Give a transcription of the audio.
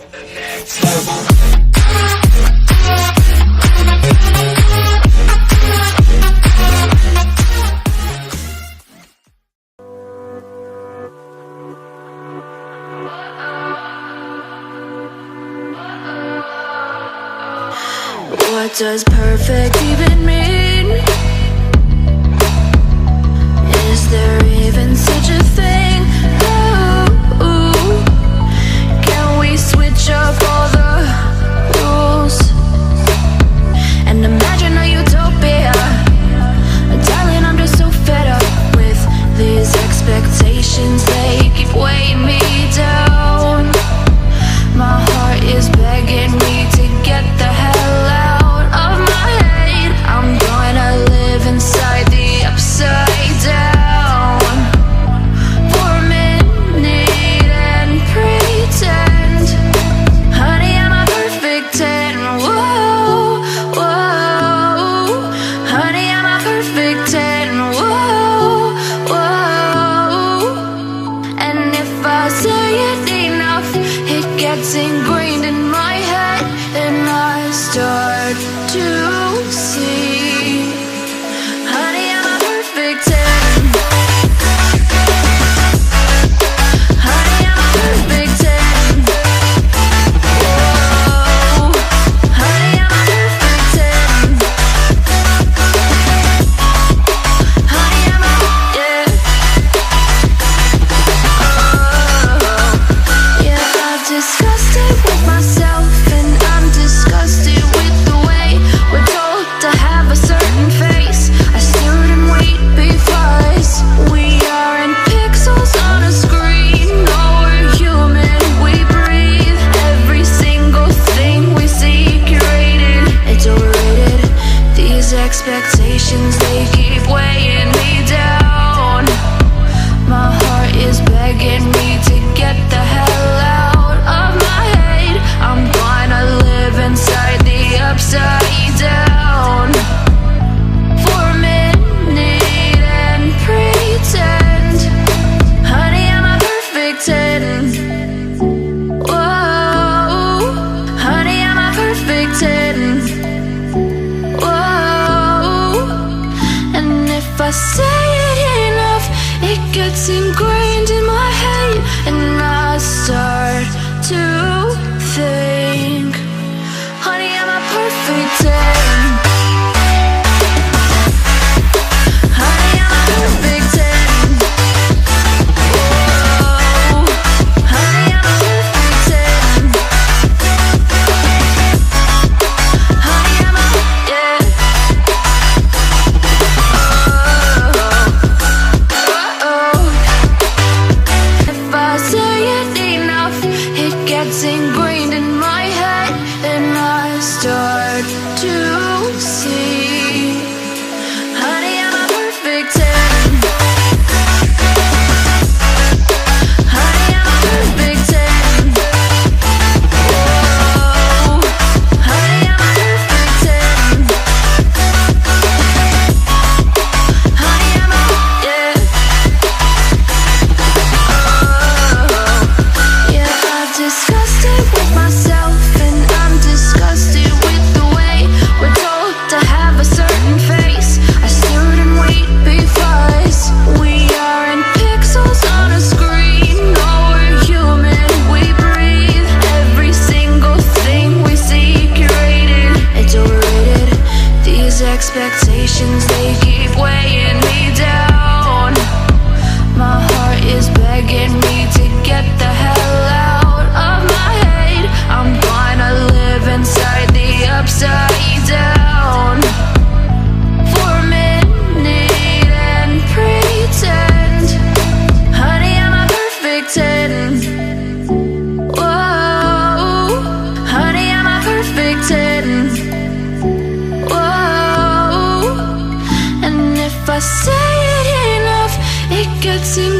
What does perfect even mean? Is there even such a thing? Ooh, can we switch up all the rules and imagine a utopia? Darling, I'm just so fed up with these expectations. They keep weighing me down. My heart is begging me to get the hell out of my head. I'm gonna live inside the upside down for a minute and pretend, honey, I'm a perfect 10. Whoa, whoa, honey, I'm a perfect 10. Whoa, whoa, and if I say it enough, it gets ingrained in my head, and I start to see, honey, I'm a perfect 10. Honey, I'm a perfect 10. Whoa, honey, I'm a perfect 10. Honey, I'm a, yeah. Oh, yeah, I've discussed it with myself, and I'm disgusted with the way we're told to have a certain face. I stared and wait because we aren't pixels on a screen. No, we're human, we breathe. Every single thing we see curated. It's overrated. These expectations, they keep weighing me down. My heart is begging me to get the hell out of my head. I'm gonna live inside the upside down for a minute and pretend, honey, I'm a perfect 10. Whoa, honey, I'm a perfect 10. Whoa, and if I say it enough, it gets ingrained in my head, and I start to think, honey, I'm a perfect 10. Honey, I'm a perfect 10. Whoa, honey, I'm a perfect 10. Honey, I'm a, yeah. Oh, if I say it enough, it gets ingrained in my head, and I start to see, honey, I'm a perfect 10. Honey, I'm a perfect 10. Whoa, honey, I'm a perfect 10. Honey, I'm a, yeah. Oh, yeah, I've discussed it with myself, and I'm disgusted with the way we're told to have a certain face. I stared and wait because we aren't pixels on a screen. No, we're human, we breathe. Every single thing we see curated. It's overrated. These expectations, they keep weighing me down. My heart is begging me to get the hell out of my head. I'm gonna live inside the upside down for a minute and pretend, honey, I'm a perfect 10. Whoa, honey, I'm a perfect 10. Whoa, and if I say it enough, it gets in